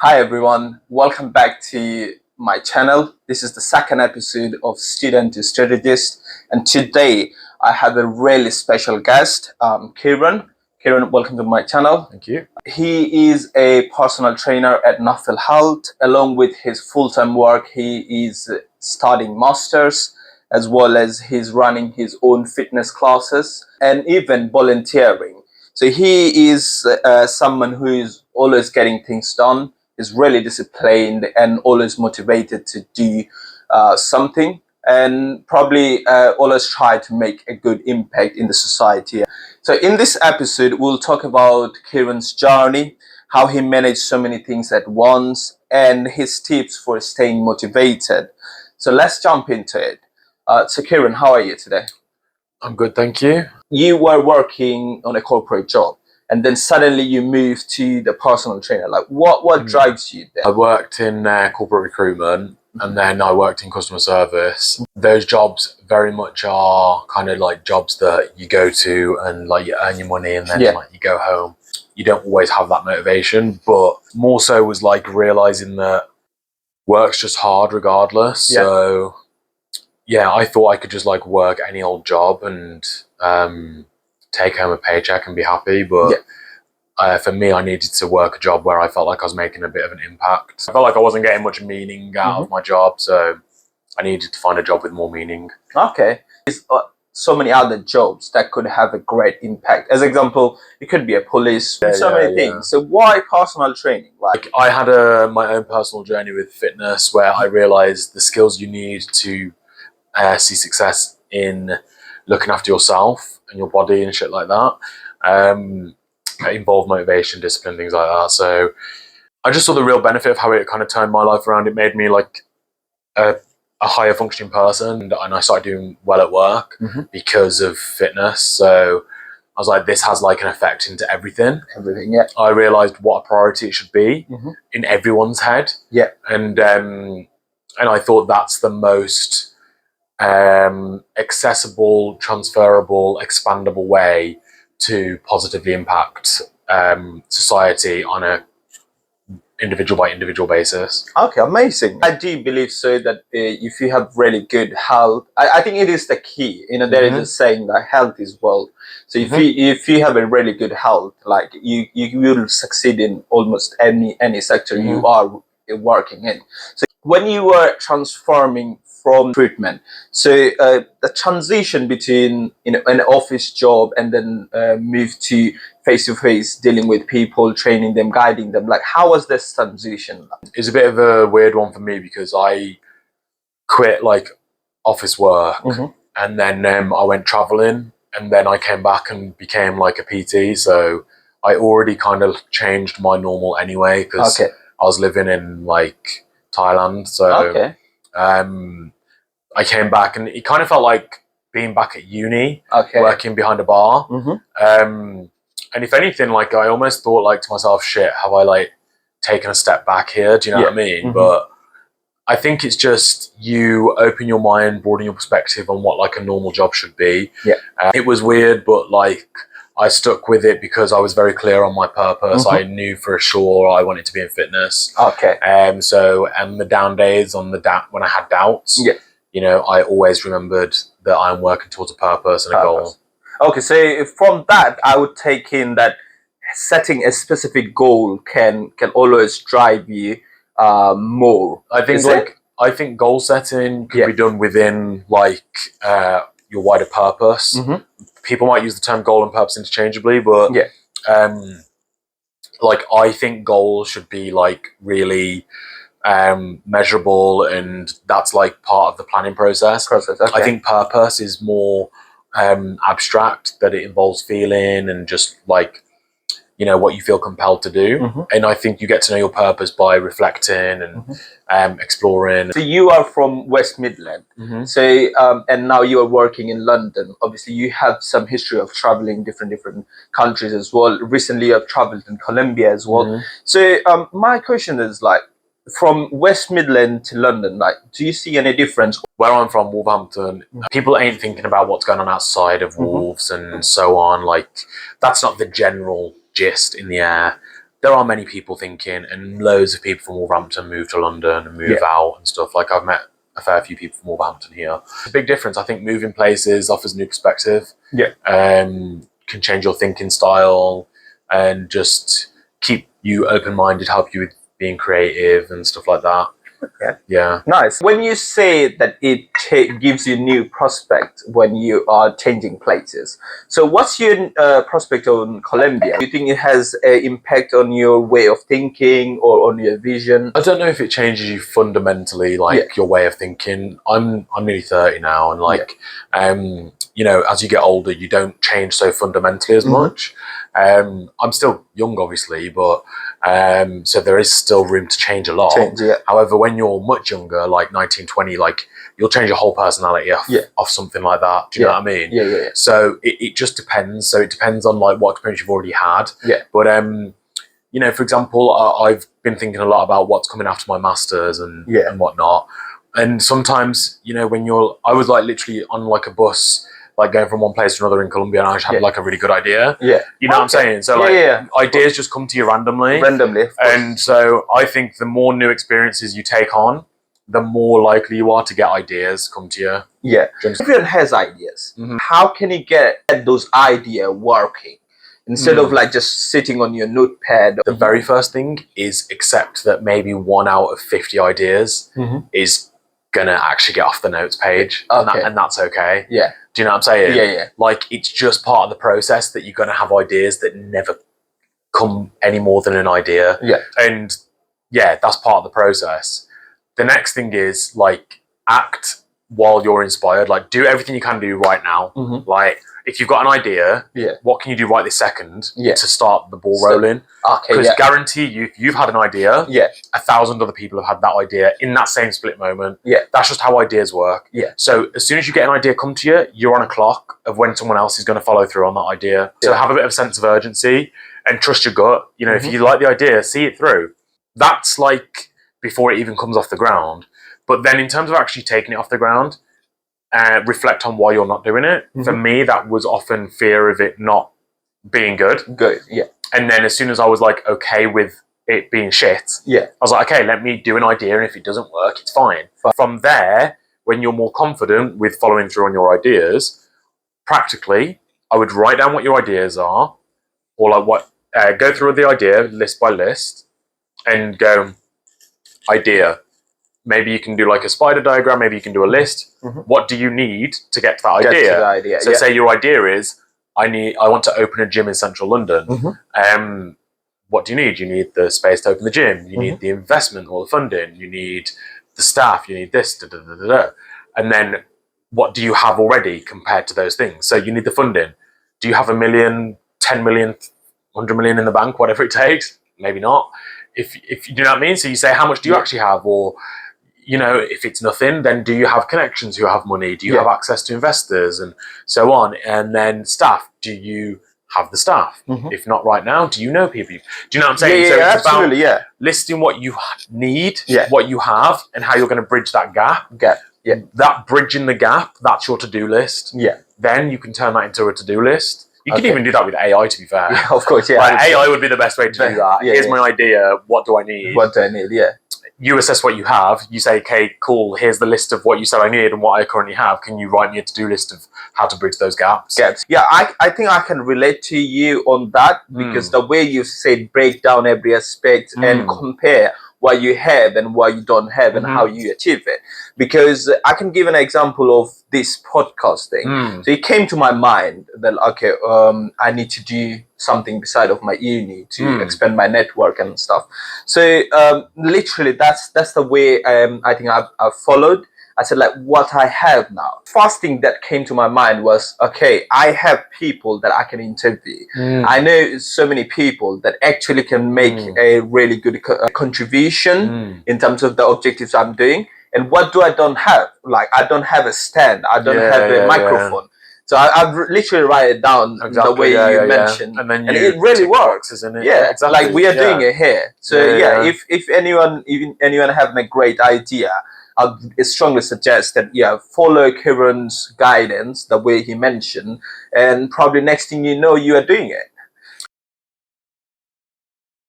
Hi everyone, welcome back to my channel. This is the second episode of Student to Strategist, and today I have a really special guest, Kieron. Kieron, welcome to my channel. Thank you. He is a personal trainer at Nuffield Health. Along with his full-time work, he is studying masters, as well as he's running his own fitness classes and even volunteering. So he is someone who is always getting things done, is really disciplined and always motivated to do something, and probably always try to make a good impact in the society. So in this episode, we'll talk about Kieron's journey, how he managed so many things at once, and his tips for staying motivated. So let's jump into it. So Kieron, how are you today? I'm good, thank you. You were working on a corporate job, and then suddenly you moved to the personal trainer. Like, what drives you there? I worked in corporate recruitment, and then I worked in customer service. Those jobs very much are kind of like jobs that you go to and like you earn your money and then like you go home. You don't always have that motivation, but more so was like realizing that work's just hard regardless. So yeah, I thought I could just like work any old job and take home a paycheck and be happy, but for me, I needed to work a job where I felt like I was making a bit of an impact. I felt like I wasn't getting much meaning out of my job, so I needed to find a job with more meaning. Okay. There's so many other jobs that could have a great impact. As example, it could be a police, so many things. So why personal training? Like I had my own personal journey with fitness where I realized the skills you need to see success in looking after yourself and your body and shit like that. Involve motivation, discipline, things like that. So I just saw the real benefit of how it kind of turned my life around. It made me like a higher functioning person, and I started doing well at work because of fitness. So I was like, this has like an effect into everything. I realized what a priority it should be in everyone's head. And I thought that's the most accessible, transferable, expandable way to positively impact society on a individual by individual basis. Okay, amazing. I do believe so that if you have really good health, I think it is the key. You know, there is a saying that health is wealth. So if you have a really good health, like you will succeed in almost any sector you are working in. So when you were transforming from treatment, so the transition between an office job and then move to face-to-face dealing with people, training them, guiding them, like how was this transition? It's a bit of a weird one for me because I quit like office work and then I went traveling, and then I came back and became like a PT. So I already kind of changed my normal anyway because I was living in like Thailand. So I came back and it kind of felt like being back at uni, working behind a bar. And if anything, like I almost thought like to myself, shit, have I like taken a step back here? Do you know what I mean? But I think it's just you open your mind, broaden your perspective on what like a normal job should be. It was weird, but like I stuck with it because I was very clear on my purpose. I knew for sure I wanted to be in fitness. So the down days on when I had doubts, you know, I always remembered that I'm working towards a purpose and a goal. Okay, so from that, I would take in that setting a specific goal can always drive you more. I think goal setting can be done within like your wider purpose. People might use the term goal and purpose interchangeably, but like I think goals should be like really measurable, and that's like part of the planning process. I think purpose is more abstract, that it involves feeling and just like, you know, what you feel compelled to do. And I think you get to know your purpose by reflecting and exploring. So you are from West Midland, so and now you are working in London. Obviously you have some history of traveling different countries as well. Recently you have traveled in Colombia as well. So my question is, like, from West Midland to London, like, do you see any difference? Where I'm from, Wolverhampton, people ain't thinking about what's going on outside of Wolves and so on. Like, that's not the general gist in the air. there are many people thinking, and loads of people from Wolverhampton move to London and move out and stuff. Like, I've met a fair few people from Wolverhampton here. It's a big difference. I think moving places offers a new perspective. Can change your thinking style and just keep you open-minded, help you with being creative and stuff like that. Okay. Yeah. Nice. When you say that it gives you new prospect when you are changing places, so what's your prospect on Colombia? Do you think it has an impact on your way of thinking or on your vision? I don't know if it changes you fundamentally, like your way of thinking. I'm nearly 30 now, and like, you know, as you get older, you don't change so fundamentally as much. I'm still young, obviously, but so there is still room to change a lot. However, when you're much younger, like 19, 20, like, you'll change your whole personality off something like that. Do you know what I mean? So it just depends. So it depends on like what experience you've already had. But you know, for example, I've been thinking a lot about what's coming after my masters and whatnot. And sometimes, you know, I was like literally on like a bus, like going from one place to another in Colombia, and I just had like a really good idea. You know what I'm saying? So like ideas just come to you randomly. And so I think the more new experiences you take on, the more likely you are to get ideas come to you. Everyone has ideas. How can you get those ideas working instead of like just sitting on your notepad? The very first thing is accept that maybe 1 out of 50 ideas is gonna actually get off the notes page, and that's okay. Do you know what I'm saying? Like, it's just part of the process that you're gonna have ideas that never come any more than an idea. And that's part of the process. The next thing is like act while you're inspired. Like, do everything you can do right now. Like, if you've got an idea, what can you do right this second to start the ball rolling? Because guarantee you, if you've had an idea, 1,000 other people have had that idea in that same split moment. That's just how ideas work. So as soon as you get an idea come to you, you're on a clock of when someone else is going to follow through on that idea. So have a bit of a sense of urgency and trust your gut. You know, if you like the idea, see it through. That's like before it even comes off the ground. But then in terms of actually taking it off the ground, reflect on why you're not doing it. For me, that was often fear of it not being good. And then as soon as I was like okay with it being shit, I was like, okay, let me do an idea, and if it doesn't work, it's fine. From there, when you're more confident with following through on your ideas, practically, I would write down what your ideas are, or like go through the idea list by list, and go, idea. Maybe you can do like a spider diagram. Maybe you can do a list. What do you need to get to that idea? So say your idea is, I want to open a gym in central London. What do you need? You need the space to open the gym. You need the investment or the funding. You need the staff. You need this. And then what do you have already compared to those things? So you need the funding. Do you have 1 million, 10 million, 100 million in the bank, whatever it takes? Maybe not. If you know what I mean? So you say, how much do you actually have? Or, you know, if it's nothing, then do you have connections who have money? Do you have access to investors and so on? And then staff, do you have the staff? If not right now, do you know people? Do you know what I'm saying? So it's absolutely, about listing what you need, what you have, and how you're going to bridge that gap. That bridging the gap, that's your to-do list. Then you can turn that into a to-do list. You can even do that with AI, to be fair. Of course, like, AI would be the best way to do that. Here's my idea. What do I need? What do I need? You assess what you have. You say, okay, cool. Here's the list of what you said I need and what I currently have. Can you write me a to-do list of how to bridge those gaps? Yeah, I think I can relate to you on that, because the way you said break down every aspect and compare what you have and what you don't have and how you achieve it. Because I can give an example of this podcast thing. So it came to my mind that, okay, I need to do something beside of my uni to expand my network and stuff. So literally that's the way I think I've followed. I said, like, what I have now. First thing that came to my mind was, okay, I have people that I can interview. I know so many people that actually can make a really good contribution in terms of the objectives I'm doing. And what do I don't have? Like, I don't have a stand. I don't have a microphone. So I've literally write it down the way you mentioned, and it really works, isn't it? Exactly. Like we are doing it here. So if anyone having a great idea, I strongly suggest that follow Kieron's guidance the way he mentioned, and probably next thing you know, you are doing it.